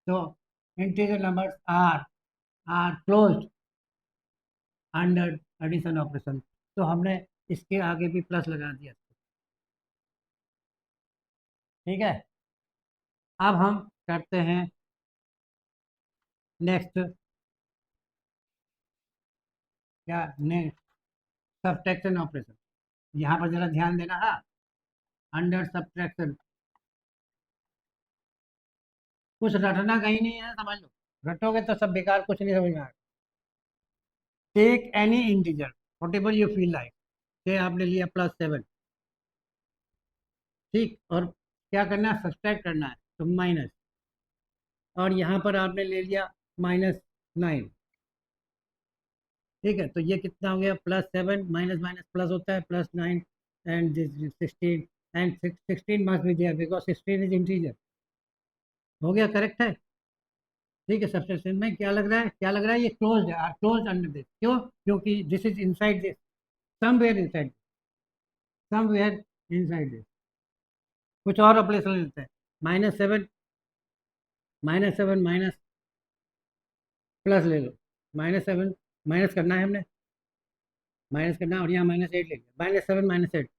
तो integer numbers are closed under addition operation, तो हमने इसके आगे भी प्लस लगा दिया, ठीक है। अब हम करते हैं नेक्स्ट, क्या नेक्स्ट, सब्ट्रैक्शन ऑपरेशन, यहाँ पर जरा ध्यान देना, हाँ, अंडर सब्ट्रैक्शन कुछ रटना कहीं नहीं है, समझ लो, रटोगे तो सब बेकार, कुछ नहीं समझ में आएगा। Take any integer whatever you feel like, से आपने लिया +7, ठीक, और क्या करना है, सब्सट्रैक्ट करना है, तो माइनस, और यहाँ पर आपने ले लिया -9, ठीक है, तो ये कितना हो गया, +7 माइनस माइनस प्लस होता है, +9 and 16, and 16 must be there because 16 is integer, हो गया, करेक्ट है, ठीक है। सब्सट्रैक्शन में क्या लग रहा है, क्या लग रहा है, ये क्लोज्ड है, आर क्लोज्ड अंडर दिस, क्यों, क्योंकि this is inside this, somewhere inside, somewhere inside this. कुछ और ऑपरेशन लेते हैं, -7 -7 माइनस प्लस ले लो, -7 माइनस करना है हमने, माइनस करना है, और यहाँ -8 ले लिया, -7 -8,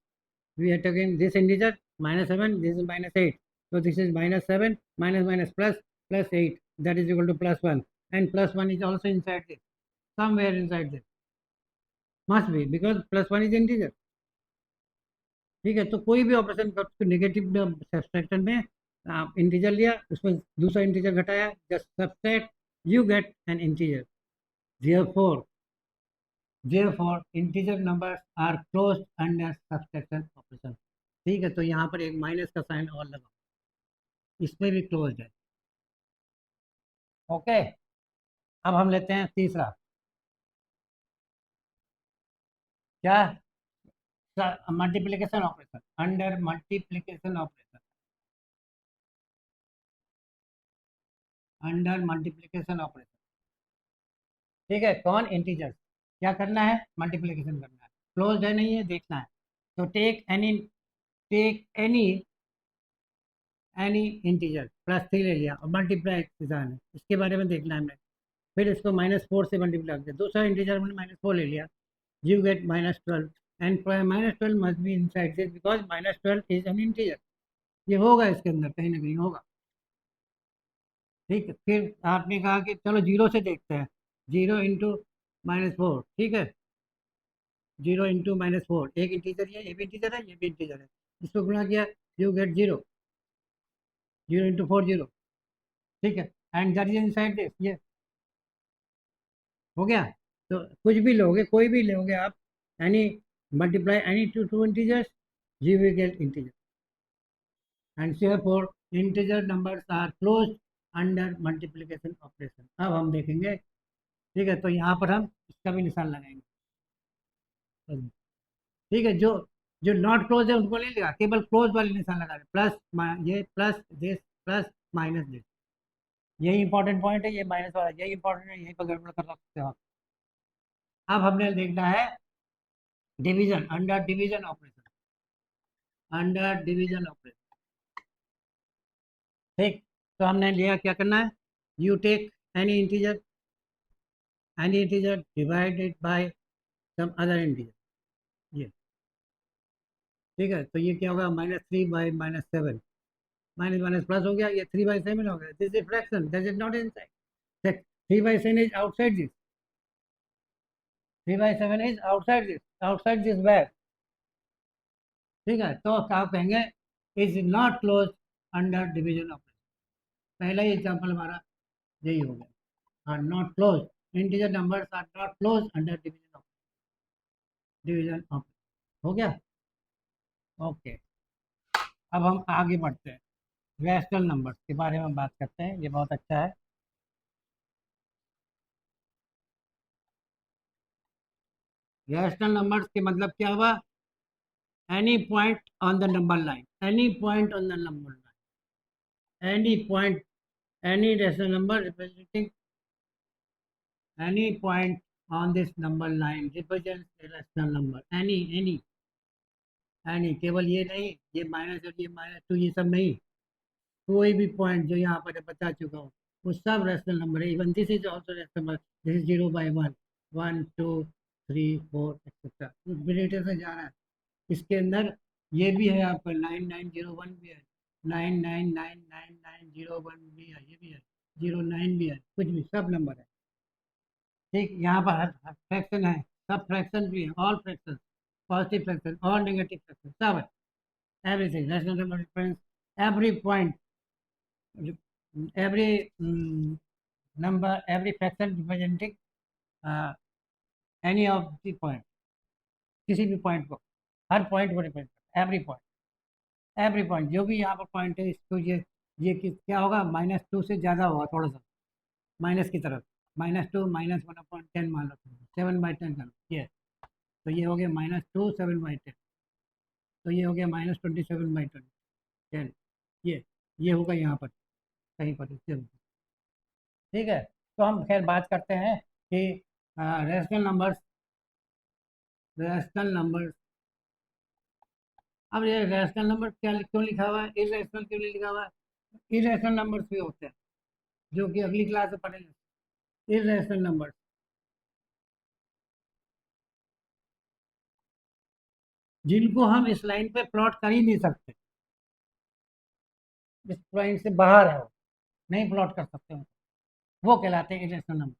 we are taking this integer -7, this is -8, so this is -7 minus minus plus +8, that is equal to +1, and +1 is also inside this, somewhere inside this must be because plus 1 is integer. ठीक है, तो कोई भी operation कर तो negative subtraction में आप integer लिया, उसमें दूसरा इंटीजर घटाया, just subtract, you get an integer. therefore therefore integer numbers are closed under subtraction operation। ठीक है, तो यहाँ पर एक माइनस का साइन और लगा, इसमें भी क्लोज्ड है। ओके, अब हम लेते हैं तीसरा, क्या, multiplication operation, under multiplication operation, under multiplication operation. ठीक है, कौन, इंटीजर, क्या करना है, मल्टीप्लिकेशन करना है, क्लोज है नहीं है देखना है। तो टेक एनी इंटीजर प्लस 3 ले लिया और मल्टीप्लाई किसान है, इसके बारे में देखना है हमें। फिर इसको -4 से मल्टीप्लाई कर दिया, दूसरा इंटीजर मैंने -4 ले लिया, you get -12 and -12 must be inside this because -12 is an integer. ये होगा इसके अंदर कहीं ना कहीं होगा। ठीक है, फिर आपने कहा कि चलो जीरो से देखते हैं, 0 × -4, ठीक है, 0 × -4, एक इंटीजर, ये भी इंटीजर है, ये भी इंटीजर है, इसको गुणा किया, यू गेट 0, 0 × 4 0, ठीक है, and that is inside this, ये हो गया। तो कुछ भी लोगे, कोई भी लोगे आप, any, multiply any two integers, you will get integer, and therefore integer numbers are closed under multiplication operation। अब हम देखेंगे, ठीक है, तो यहाँ पर हम इसका भी निशान लगाएंगे। ठीक है, जो जो नॉट क्लोज है उनको नहीं लगा, केवल क्लोज वाले निशान लगा रहे, प्लस ये plus this plus minus this, यही इंपॉर्टेंट पॉइंट है, ये माइनस वाला यही इंपॉर्टेंट है, यहीं पर गड़बड़ कर सकते हो आप। अब हमने देखना है division, under division operation, under division operation. ठीक, तो हमने लिया, क्या करना है, you take any integer divided by some other integer, ये, ठीक है, तो ये क्या होगा, -3/-7, माइनस माइनस प्लस हो गया, ये 3/7 हो गया, this is fraction, that is not inside, 3/7 is outside this, 3/7 is outside this bag. ठीक है, तो क्या कहेंगे, is not close under division operation. पहला ही एग्जाम्पल हमारा यही हो गया, are not close, integer numbers are not close under division operation, हो गया। ओके, अब हम आगे बढ़ते हैं, रैशनल नंबर्स के बारे में बात करते हैं, ये बहुत अच्छा है। रैशनल नंबर्स के मतलब क्या हुआ, any point on the number line, any point on the number line, any point, any rational number representing any point on this number line represents a rational number, any, केवल ये नहीं, ये minus और ये -2 ये सब नहीं, कोई भी पॉइंट जो यहाँ पर बता चुका हूँ वो सब रैशनल नंबर है, even this is also rational number, this is 0/1, 1 2 3 4 etcetera, minute से जा रहा है, इसके अंदर ये भी है आपका 9901 भी है, 99999901 भी है, ये भी है, 09 भी है, कुछ भी, सब नंबर है। ठीक, यहाँ पर हर फ्रैक्शन है, सब फ्रैक्शन भी है, ऑल फ्रैक्शन, पॉजिटिव फ्रैक्शन और नेगेटिव फ्रैक्शन सब है, everything, rational number difference, every point, every number, every fraction representing any of the point, किसी भी पॉइंट को, हर पॉइंट को रिप्रेजेंट, एवरी पॉइंट जो भी यहाँ पर पॉइंट है, इसको ये क्या होगा, -2 से ज़्यादा होगा, थोड़ा सा माइनस की तरफ, -2 -1/10 मान लो, 7/10 कर लो, ये, तो ये हो गया -2 7/10, तो ये हो गया -27/10, ये होगा यहाँ पर कहीं पर इससे। ठीक है, तो हम खैर बात करते हैं कि रैशनल नंबर्स, रैशनल नंबर्स, अब ये रैशनल नंबर क्या क्यों लिखा हुआ है, इरेशनल क्यों नहीं लिखा हुआ है, इरेशनल नंबर्स भी होते हैं जो कि अगली क्लास में पढ़ेंगे, इरेशनल नंबर्स, जिनको हम इस लाइन पे प्लॉट कर ही नहीं सकते, इस लाइन से बाहर है वो, नहीं प्लॉट कर सकते हो, वो कहलाते हैं इरेशनल नंबर।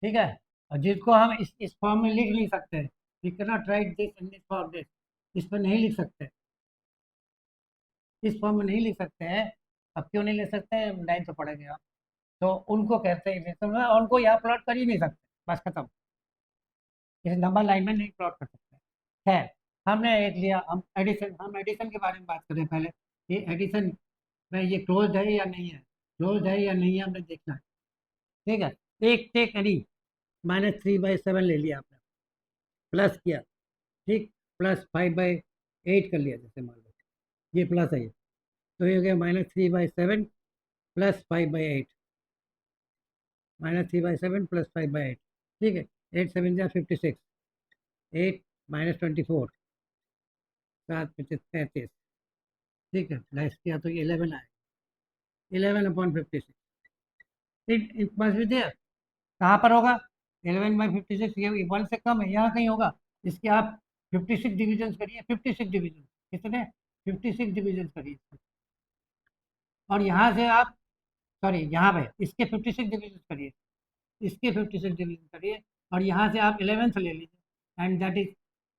ठीक है, और जिसको हम इस फॉर्म में लिख नहीं सकते, we can not write this in this form, this इस पर नहीं लिख सकते, इस फॉर्म में नहीं लिख सकते हैं। अब क्यों नहीं लिख सकते हैं, लाइन तो पढ़ेंगे आप। तो उनको कहते हैं इरेशनल, और उनको यहाँ प्लॉट कर ही नहीं सकते, बस खत्म। इसे नंबर लाइन में नहीं प्लॉट कर सकते। है, हमने एक लिया, हम एडिशन के बारे में बात करें पहले। ये एडिशन में ये क्लोज है या नहीं है, क्लोज है या नहीं है हमने देखना है। ठीक है, एक टेक एनी, -3/7 ले लिया आपने, प्लस किया, ठीक, +5/8 कर लिया, जैसे मान लो ये प्लस है ये, तो ये हो गया -3/7 +5/8, -3/7 +5/8, ठीक है। 8 7 जा 56, 8 -24, 7 5 33, ठीक है, प्लस किया तो ये 11 आए, 11/56, इट मस्ट बी देयर। कहाँ पर होगा, 11/56, ये 1 से कम है, यहाँ कहीं होगा। इसके आप 56 डिविजन करिए, 56 डिविजन, कितने, 56 डिविजन करिए, और यहाँ से आप, सॉरी यहाँ पे इसके 56 डिविजन करिए, इसके 56 डिवीजन करिए, और यहाँ से आप 11th ले लीजिए, एंड दैट इज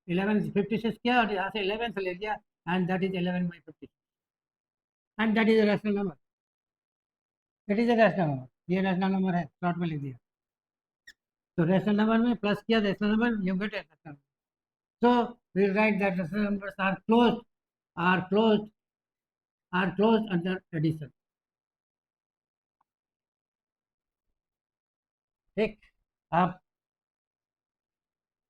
11, 56 किया और यहाँ से 11th ले लिया, and that is 11/56, and that is rational number, that is rational number, ये रैशनल नंबर है, प्लॉट में लिख दिया। तो रैशनल नंबर में प्लस किया, rational number, you gate rational number. So we write that rational numbers are closed, are closed under addition. ठीक, आप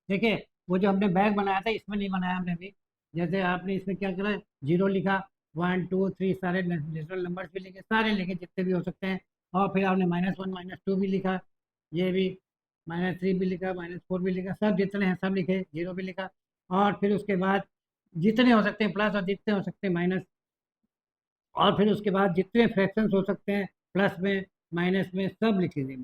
देखिए, वो जो हमने बैग बनाया था इसमें नहीं बनाया हमने अभी। जैसे आपने इसमें क्या करा, 0 लिखा, 1 2 3 सारे नेचुरल नंबर्स भी लिखे, सारे लिखे जितने भी हो सकते हैं, और फिर आपने -1 -2 भी लिखा, ये भी -3 भी लिखा, -4 भी लिखा, सब जितने हैं सब लिखे, 0 भी लिखा, और फिर उसके बाद जितने हो सकते हैं प्लस और जितने हो सकते हैं माइनस, और फिर उसके बाद जितने फ्रैक्शंस हो सकते हैं प्लस में माइनस में सब लिख लीजिए,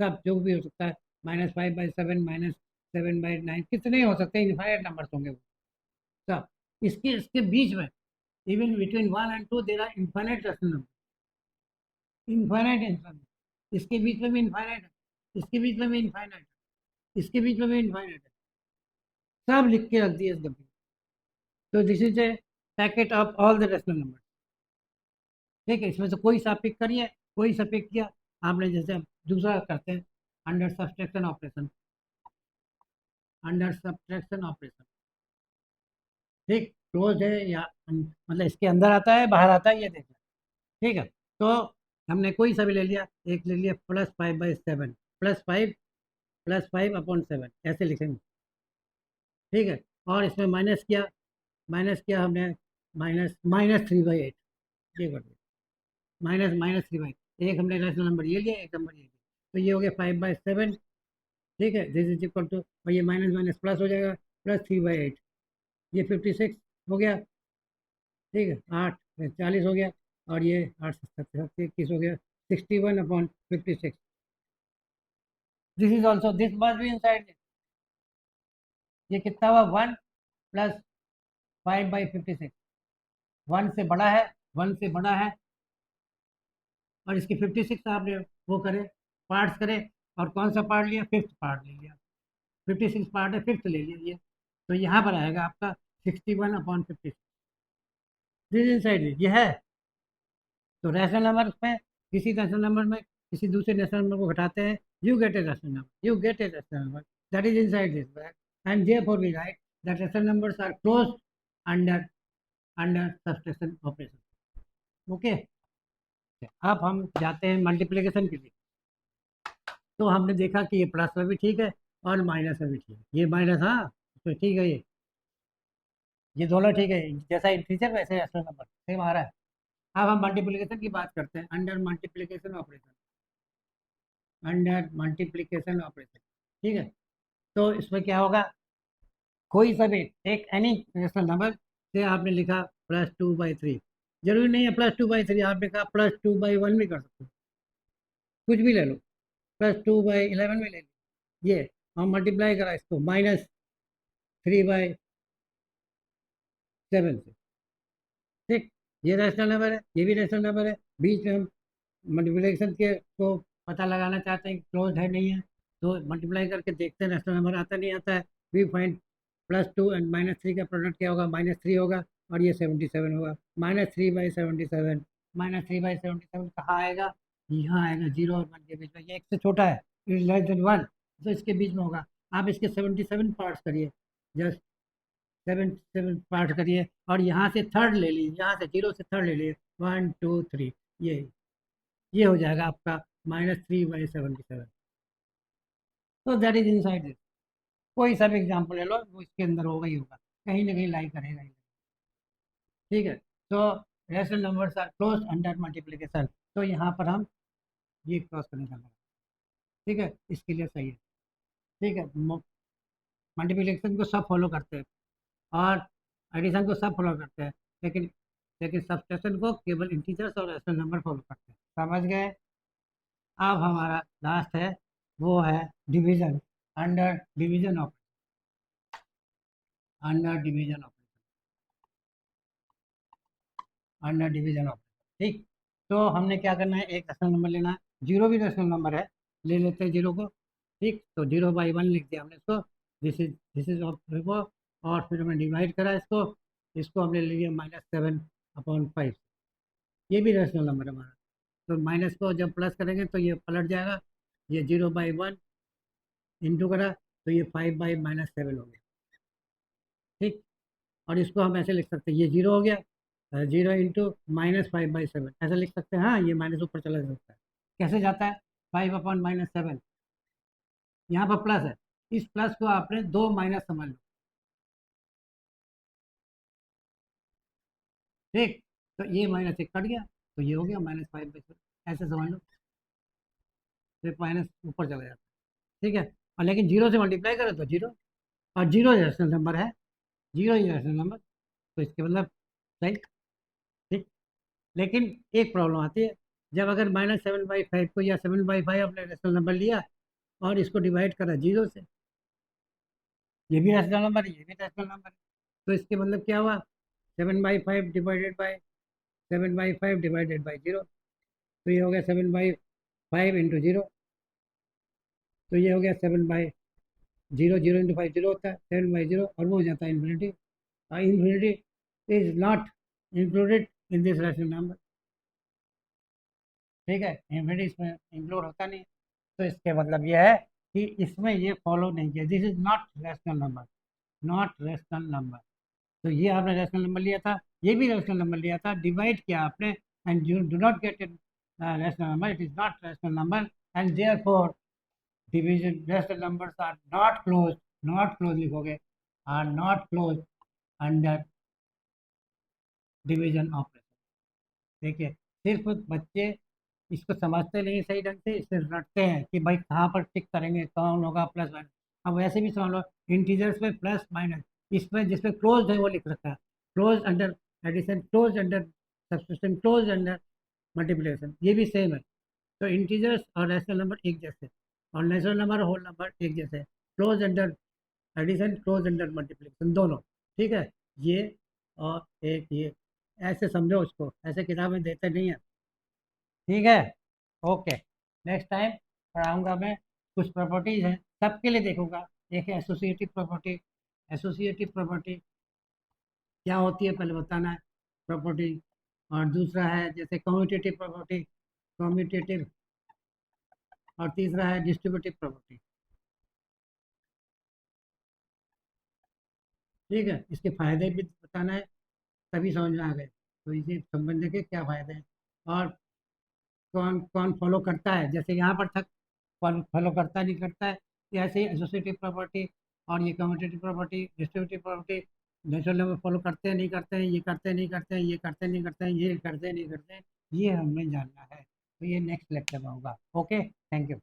सब जो भी हो सकता है, -5/7, -7/9, कितने हो सकते हैं, इनफाइनाइट नंबर्स होंगे वो सब। इसके इसके बीच में, even between 1 and 2 there are infinite rational number, infinite infinite, इसके बीच में भी इनफाइनाइट है, इसके बीच में भी इनफाइनाइट है, इसके बीच में भी इनफाइनाइट है, सब लिख के रख दिए इस डब्बे। तो this is a packet of all the rational number. ठीक है, इसमें से कोई सा पिक करिए, कोई सा पिक किया आपने, जैसे हम दूसरा करते हैं, under subtraction operation, under subtraction operation, ठीक, क्लोज है या मतलब इसके अंदर आता है बाहर आता है ये देखना। ठीक है, तो हमने कोई सा भी ले लिया, एक ले लिया +5/7, +5 +5/7 ऐसे लिखेंगे। ठीक है, और इसमें माइनस किया हमने, -3/8, ये कर दिया, -3/8, एक हमने रैशनल नंबर ये लिया, एक नंबर ये लिया, तो ये हो गया 5/7। ठीक है, दिस इज इक्वल टू, और ये माइनस माइनस प्लस हो जाएगा, +3/8, ये 56 हो गया। ठीक है, 8 40 हो गया, और ये 8 21 हो गया, 61/56, this is also, this must be inside, ये कितना हुआ, 1 + 5/56, 1 से बड़ा है, 1 से बड़ा है, और इसकी 56 आपने वो करे, पार्ट्स करे, और कौन सा पार्ट लिया, फिफ्थ पार्ट ले लिया, 56 पार्ट है, फिफ्थ ले लिया ये, तो यहाँ पर आएगा आपका 61/56, दिस इनसाइड ये है। तो रैशनल नंबर में, किसी रैशनल नंबर में किसी दूसरे रैशनल नंबर को घटाते हैं, you get a rational number, you get a rational number that is inside this bracket, and therefore we write that rational numbers are closed under under subtraction operation. Okay, अब हम जाते हैं multiplication के लिए। तो हमने देखा कि ये प्लस में भी ठीक है और माइनस में भी ठीक है, ये माइनस, हाँ तो ठीक है, ये दोनों ठीक है, जैसा इंटीजर वैसे रैशनल नंबर सेम आ रहा है। अब हम मल्टीप्लिकेशन की बात करते हैं, under multiplication operation, under multiplication operation. ठीक है, तो इसमें क्या होगा, कोई सा भी एक एनी रेशनल नंबर से आपने लिखा +2/3, जरूरी नहीं है +2/3, आपने कहा +2/1 भी कर सकते हो, कुछ भी ले लो, +2/11 भी ले लो, ये हम मल्टीप्लाई करा इसको -3/7 से। ठीक, ये रैशनल नंबर है, ये भी रैशनल नंबर है, बीच में हम मल्टीप्लिकेशन के को पता लगाना चाहते हैं क्लोज है नहीं है, तो मल्टीप्लाई करके देखते हैं रैशनल नंबर आता नहीं आता है। वी फाइंड +2 एंड -3 का प्रोडक्ट क्या होगा, -3 होगा और ये 77 होगा। -3/77, -3/77 कहाँ आएगा, यहाँ आएगा 0 और 1 के बीच में, ये 1 से छोटा है, इट इज लेस देन 1, तो इसके बीच में होगा। आप इसके 77 पार्ट्स करिए, जस्ट 7 पार्ट करिए और यहाँ से थर्ड ले लीजिए, यहाँ से 0 से थर्ड ले लीजिए, 1 2 3, ये हो जाएगा आपका -3/77। तो दैट इज इनसाइड दिस। कोई सा भी एग्जाम्पल ले लो, वो इसके अंदर होगा ही होगा, कहीं ना कहीं लाई करेगा ही। ठीक है, तो rational numbers are close under multiplication, तो यहाँ पर हम ये क्रॉस करने का, ठीक है, इसके लिए सही है। ठीक है, मल्टीप्लिकेशन को सब फॉलो करते हैं और एडिशन को सब फॉलो करते हैं, लेकिन लेकिन सब्सट्रैक्शन को केवल इंटीजर्स और रेशनल नंबर फॉलो करते हैं। समझ गए। अब हमारा लास्ट है, वो है division, under division of, under division of, under division of. ठीक, तो हमने क्या करना है, एक रेशनल नंबर लेना है, जीरो भी रेशनल नंबर है, ले लेते हैं जीरो को। ठीक, तो 0/1 लिख दिया हमने इसको, दिस इज ऑफ को, और फिर हमने डिवाइड करा इसको, इसको हमने ले लिया -7/5, ये भी रेशनल नंबर है हमारा। तो माइनस को जब प्लस करेंगे तो ये पलट जाएगा, ये 0/1 इंटू करा तो ये 5/-7 हो गया। ठीक, और इसको हम ऐसे लिख सकते हैं, ये 0 हो गया, 0 इंटू -5/7 ऐसे लिख सकते हैं। हाँ, ये माइनस ऊपर चला जा सकता है, कैसे जाता है, 5/-7, यहाँ पर प्लस है, इस प्लस को आपने दो माइनस समझ लो। ठीक, तो ये -1 कट गया, तो ये हो गया -5/7, ऐसे समझ लो, फिर माइनस ऊपर चला जाता है। ठीक है, और लेकिन जीरो से मल्टीप्लाई करो तो जीरो, और जीरो रेशनल नंबर है, जीरो ही रेशनल नंबर, तो इसके मतलब सही। ठीक, लेकिन एक प्रॉब्लम आती है, जब अगर -7/5 को या 7/5 अपने रेशनल नंबर लिया और इसको डिवाइड करा जीरो से, ये भी रेशनल नंबर है, ये भी रेशनल नंबर है, तो इसके मतलब क्या हुआ, 7/5 डिवाइडेड बाई 0, तो ये हो गया 7/5 इंटू जीरो, तो ये हो गया 7/0, 0 इंटू 5 0 होता है, 7/0, और वो हो जाता है इन्फिनिटी, और infinity is not included in this rational number. ठीक है, इन्फिनिटी इसमें इंक्लूड होता नहीं, तो इसके मतलब यह है कि इसमें ये फॉलो नहीं किया, this is not rational number, not rational number. तो ये आपने रेशनल नंबर लिया था, ये भी रेशनल नंबर लिया था, डिवाइड किया आपने, and you do not get it rational number, it is not rational number, and therefore division rational numbers are not close, not close लिखोगे, are not close under division operation. देखिए, सिर्फ बच्चे इसको समझते नहीं सही ढंग से, इससे रटते हैं कि भाई कहाँ पर टिक करेंगे, कौन होगा प्लस माइनस। अब वैसे भी समझ लो, इंटीजर्स में प्लस माइनस, इसमें जिसमें क्लोज है वो लिख रखा है, close under addition, close under subtraction, close under multiplication, ये भी सेम है। तो इंटीजर्स और रेशनल नंबर एक जैसे, और नेचुरल नंबर और होल नंबर एक जैसे, close under addition, close under multiplication, दोनों। ठीक है, ये और एक ये, ऐसे समझो उसको, ऐसे किताबें देते नहीं है। ठीक है, ओके, नेक्स्ट टाइम पढ़ाऊंगा मैं, कुछ प्रॉपर्टीज हैं, सबके लिए देखूंगा। एक है एसोसिएटिव प्रॉपर्टी, एसोसिएटिव प्रॉपर्टी क्या होती है पहले बताना है, प्रॉपर्टी। और दूसरा है जैसे कम्यूटेटिव प्रॉपर्टी, कम्यूटेटिव, और तीसरा है डिस्ट्रीब्यूटिव प्रॉपर्टी। ठीक है, इसके फायदे भी बताना है, तभी समझ में आ गए, तो इसे समझने के क्या फायदे हैं, और कौन कौन फॉलो करता है, जैसे यहाँ पर था कौन फॉलो करता नहीं करता है, ये ऐसे ही एसोसिएटिव प्रॉपर्टी और ये commutative property, distributive property, natural level follow करते हैं नहीं करते हैं, ये करते हैं नहीं करते हैं, ये करते हैं नहीं करते हैं, ये करते हैं नहीं करते हैं, ये हमें जानना है। तो ये नेक्स्ट लेक्चर में होगा। Okay, thank you.